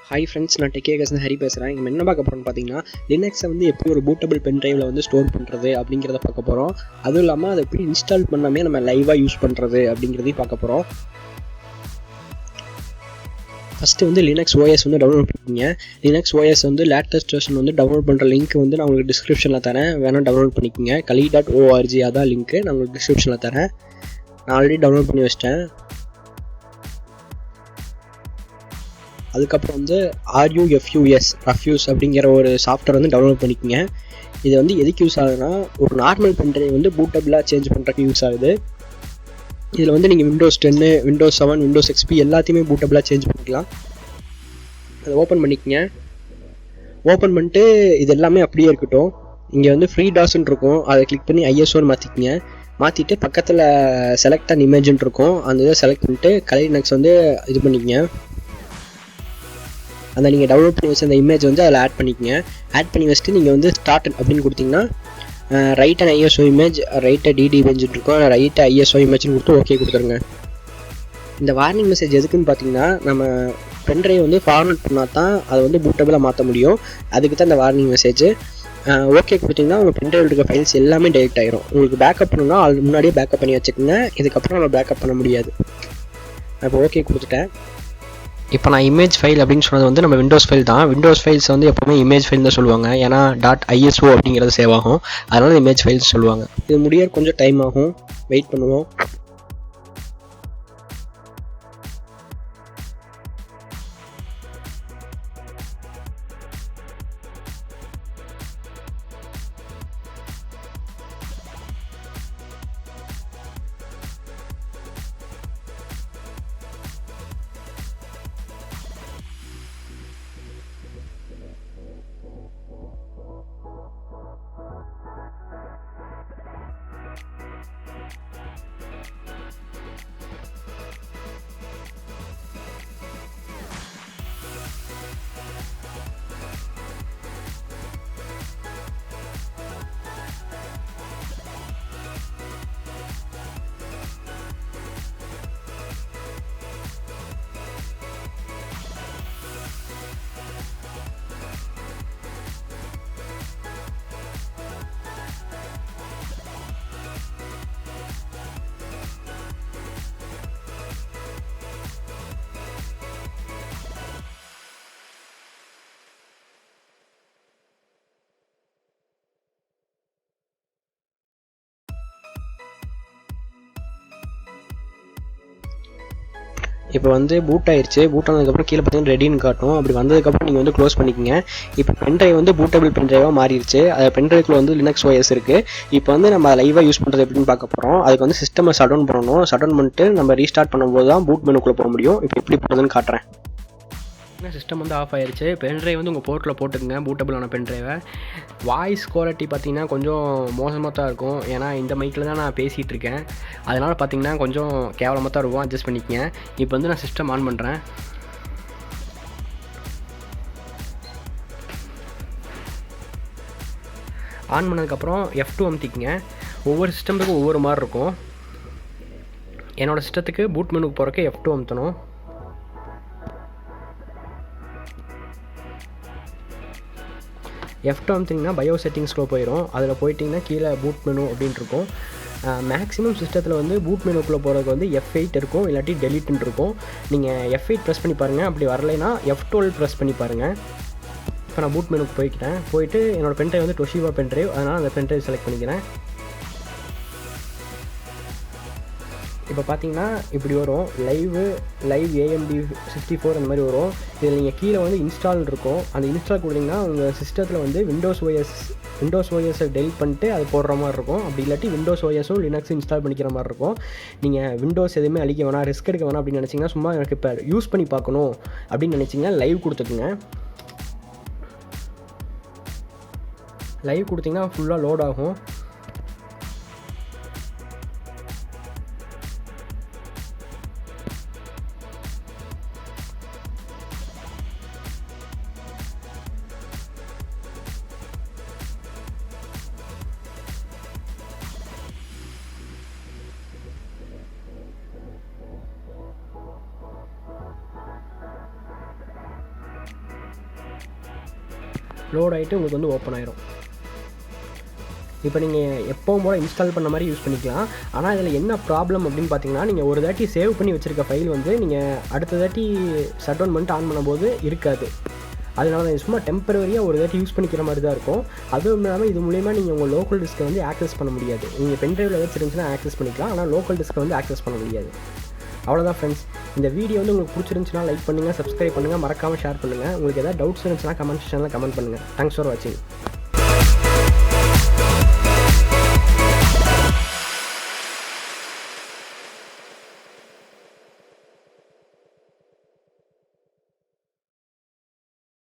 Hi friends, நான் டெக்கேகஸ்னு ஹரி பேசுகிறேன். இங்கே என்ன பார்க்க போகிறோம்னு பார்த்தீங்கன்னா, லினக்ஸை வந்து எப்படி ஒரு பூட்டபிள் பென் ட்ரைவில் வந்து ஸ்டோர் பண்ணுறது அப்படிங்கிறத பார்க்க போகிறோம். அதுவும் இல்லாமல் அதை எப்படி இன்ஸ்டால் பண்ணாமே நம்ம லைவாக யூஸ் பண்ணுறது அப்படிங்கிறதையும் பார்க்க போகிறோம். ஃபஸ்ட்டு வந்து லினக்ஸ் ஓஎஸ் வந்து டவுன்லோட் பண்ணிக்கிங்க. லினக்ஸ் ஓஎஸ் வந்து லேட்டஸ்ட் வெர்ஷன் வந்து டவுன்லோட் பண்ணுற லிங்க் வந்து நான் உங்களுக்கு டிஸ்கிரிப்ஷனில் தரேன், வேணால் டவுன்லோட் பண்ணிக்கோங்க. kali.org அதான் லிங்க்கு, நான் உங்களுக்கு டிஸ்கிரிப்ஷனில் தரேன். நான் ஆல்ரெடி டவுன்லோட் பண்ணி வச்சிட்டேன். அதுக்கப்புறம் வந்து ரஃப்யூஸ் அப்படிங்கிற ஒரு சாஃப்ட்வேர் வந்து டவுன்லோட் பண்ணிக்கோங்க. இது வந்து எதுக்கு யூஸ் ஆகுதுன்னா, ஒரு நார்மல் பென்ட்ரைவ் வந்து பூட்டபிளாக சேஞ்ச் பண்ணுறதுக்கு யூஸ் ஆகுது. இதில் வந்து நீங்கள் விண்டோஸ் 10, விண்டோஸ் 7, விண்டோஸ் XP எல்லாத்தையுமே பூட்டபிளாக சேஞ்ச் பண்ணிக்கலாம். அதை ஓப்பன் பண்ணிக்கோங்க. ஓப்பன் பண்ணிட்டு இது எல்லாமே அப்படியே இருக்கட்டும். இங்கே வந்து ஃப்ரீ டாஸ்ன்னு இருக்கும், அதை கிளிக் பண்ணி ஐஎஸ்ஓன்னு மாற்றிக்கங்க. மாற்றிட்டு பக்கத்தில் செலக்ட் அண்ட் இமேஜ்னு இருக்கும், அந்த இதை செலக்ட் பண்ணிட்டு கலை லினக்ஸ் வந்து இது பண்ணிக்கங்க. அந்த நீங்கள் டவுன்லோட் பண்ணி வச்சு அந்த இமேஜ் வந்து அதில் ஆட் பண்ணிக்கங்க. ஆட் பண்ணி வச்சுட்டு நீங்கள் வந்து ஸ்டார்ட் அப்படின்னு கொடுத்தீங்கன்னா ரைட் அண்ட் ஐஎஸ்ஓ இமேஜ், ரைட்டை டிடி இமேஜ்னு இருக்கும், ரைட்டை ஐஎஸ்ஓ இமேஜ்னு கொடுத்து ஓகே கொடுத்துருங்க. இந்த வார்னிங் மெசேஜ் எதுக்குன்னு பார்த்தீங்கன்னா, நம்ம பென்ட்ரைவ் வந்து ஃபார்மேட் பண்ணால் தான் அதை வந்து பூட்டபிளாக மாற்ற முடியும். அதுக்கு தான் இந்த வார்னிங் மெசேஜ். ஓகே கொடுத்தீங்கன்னா உங்கள் பென்ட்ரைவில் இருக்க ஃபைல்ஸ் எல்லாமே டெலிட் ஆகிரும். உங்களுக்கு பேக்கப் பண்ணணும்னா முன்னாடியே பேக்கப் பண்ணி வச்சுக்கோங்க. இதுக்கப்புறம் நம்ம பேக்கப் பண்ண முடியாது. இப்போ ஓகே கொடுத்துட்டேன். இப்போ நான் இமேஜ் ஃபைல் அப்படின்னு சொன்னது வந்து நம்ம விண்டோஸ் ஃபைல் தான். விண்டோஸ் ஃபைல்ஸ் வந்து எப்போவுமே இமேஜ் ஃபைல் தான் சொல்லுவாங்க, ஏன்னா .iso அப்படிங்கிறது சேவ் ஆகும், அதனால இமேஜ் ஃபைல்ஸ் சொல்லுவாங்க. இது முடிய கொஞ்சம் டைம் ஆகும், வெயிட் பண்ணுவோம். இப்போ வந்து பூட் ஆயிடுச்சு. பூட் ஆனதுக்கப்புறம் கீழே பார்த்தீங்கன்னா ரெடின்னு காட்டும். அப்படி வந்ததுக்கப்புறம் நீங்கள் வந்து க்ளோஸ் பண்ணிக்கோங்க. இப்போ பென்ட்ரைவ் வந்து பூட்டபிள் பென்ட்ரைவாக மாறிடுச்சு. அது பென்ட்ரைவ்க்குள்ள வந்து லினக்ஸ் ஓஎஸ் இருக்குது. இப்போ வந்து நம்ம லைவாக யூஸ் பண்ணுறது எப்படின்னு பார்க்க போகிறோம். அதுக்கு வந்து சிஸ்டமை ஷட் டவுன் பண்ணணும். ஷட் டவுன் பண்ணிட்டு நம்ம ரீஸ்டார்ட் பண்ணும்போது தான் பூட் மெனுக்குள்ளே போக முடியும். இப்போ எப்படி போகிறதுன்னு காட்டுறேன். சிஸ்டம் வந்து ஆஃப் ஆயிடுச்சு. பென்ட்ரைவ் வந்து உங்கள் போர்ட்டில் போட்டுக்குங்க, பூட்டபிளான பென்ட்ரைவை. வாய்ஸ் குவாலிட்டி பார்த்தீங்கன்னா கொஞ்சம் மோசமாக தான் இருக்கும், ஏன்னா இந்த மைக்கில் தான் நான் பேசிகிட்டு இருக்கேன். அதனால் பார்த்தீங்கன்னா கொஞ்சம் கேவலமாக தான் இருக்கும், அட்ஜஸ்ட் பண்ணிக்கங்க. இப்போ வந்து நான் சிஸ்டம் ஆன் பண்ணுறேன். ஆன் பண்ணதுக்கப்புறம் F2 அமுத்திக்கங்க. ஒவ்வொரு சிஸ்டத்துக்கும் ஒவ்வொரு மாதிரி இருக்கும். என்னோடய சிஸ்டத்துக்கு பூட் மெனுக்கு போகிறக்கு F2 அமுத்தணும். F2 அமுத்திங்கன்னா பயோ செட்டிங்ஸ்க்குள்ள போயிடும். அதில் போயிட்டிங்கன்னா கீழே பூட் மெனு அப்படின்ட்டு இருக்கும். மேக்ஸிமம் சிஸ்டத்தில் வந்து பூட் மெனுக்குள்ளே போகிறதுக்கு வந்து F8 இருக்கும், இல்லாட்டி டெலிட்னு இருக்கும். நீங்கள் F8 ப்ரெஸ் பண்ணி பாருங்கள். அப்படி வரலைன்னா F12 ப்ரெஸ் பண்ணி பாருங்கள். இப்போ நான் பூட் மெனுக்கு போயிட்டு என்னோடய பென்ட்ரைவ் வந்து டொஷிபா பென்ட்ரைவ், அதனால் அந்த பென்ட்ரைவ் செலக்ட் பண்ணிக்கிறேன். இப்போ பார்த்தீங்கன்னா இப்படி வரும், லைவ் AMD 64 அந்த மாதிரி வரும். இதில் நீங்கள் கீழே வந்து இன்ஸ்டால் இருக்கும். அந்த இன்ஸ்டால் கொடுத்தீங்கன்னா உங்கள் சிஸ்டத்தில் வந்து விண்டோஸ் ஓஎஸை டெலிட் பண்ணிட்டு அது போடுற மாதிரி இருக்கும். அப்படி இல்லாட்டி விண்டோஸ் ஓஎஸும் லினக்ஸும் இன்ஸ்டால் பண்ணிக்கிற மாதிரி இருக்கும். நீங்கள் விண்டோஸ் எதுவுமே அழிக்க வேணாம், ரிஸ்க் எடுக்க வேணாம் அப்படின்னு நினச்சிங்கன்னா, சும்மா எனக்கு இப்போ யூஸ் பண்ணி பார்க்கணும் அப்படின்னு நினச்சிங்கன்னா லைவ் கொடுத்துக்குங்க. லைவ் கொடுத்தீங்கன்னா ஃபுல்லாக லோட் ஆகும். லோட் ஆகிட்டு உங்களுக்கு வந்து ஓப்பன் ஆயிரும். இப்போ நீங்கள் எப்போவும் போல் இன்ஸ்டால் பண்ண மாதிரி யூஸ் பண்ணிக்கலாம். ஆனால் இதில் என்ன ப்ராப்ளம் அப்படின்னு பார்த்தீங்கன்னா, நீங்கள் ஒரு தாட்டி சேவ் பண்ணி வச்சுருக்க ஃபைல் வந்து நீங்கள் அடுத்த தாட்டி ஷட் டவுன் பண்ணிட்டு ஆன் பண்ணும்போது இருக்காது. அதனால தான் சும்மா டெம்பரரியாக ஒரு தாட்டி யூஸ் பண்ணிக்கிற மாதிரி தான் இருக்கும். அதுவும் இல்லாமல் இது மூலிமா நீங்கள் உங்கள் லோக்கல் டிஸ்க்கை வந்து ஆக்சஸ் பண்ண முடியாது. நீங்கள் பென்ட்ரைவில் ஏதாச்சும் இருந்துச்சுன்னா ஆக்சஸ் பண்ணிக்கலாம், ஆனால் லோக்கல் டிஸ்க்கை வந்து ஆக்சஸ் பண்ண முடியாது. அவ்வளோதான் ஃப்ரெண்ட்ஸ். இந்த வீடியோ வந்து உங்களுக்கு பிடிச்சிருந்துச்சுன்னா லைக் பண்ணுங்கள், சப்ஸ்கிரைப் பண்ணுங்கள், மறக்காமல் ஷேர் பண்ணுங்கள். உங்களுக்கு எதாவது டவுட்ஸ் இருந்துச்சுன்னா கமெண்ட் செக்ஷனில் கமெண்ட் பண்ணுங்கள். தேங்க்ஸ் ஃபார் வாட்சிங்.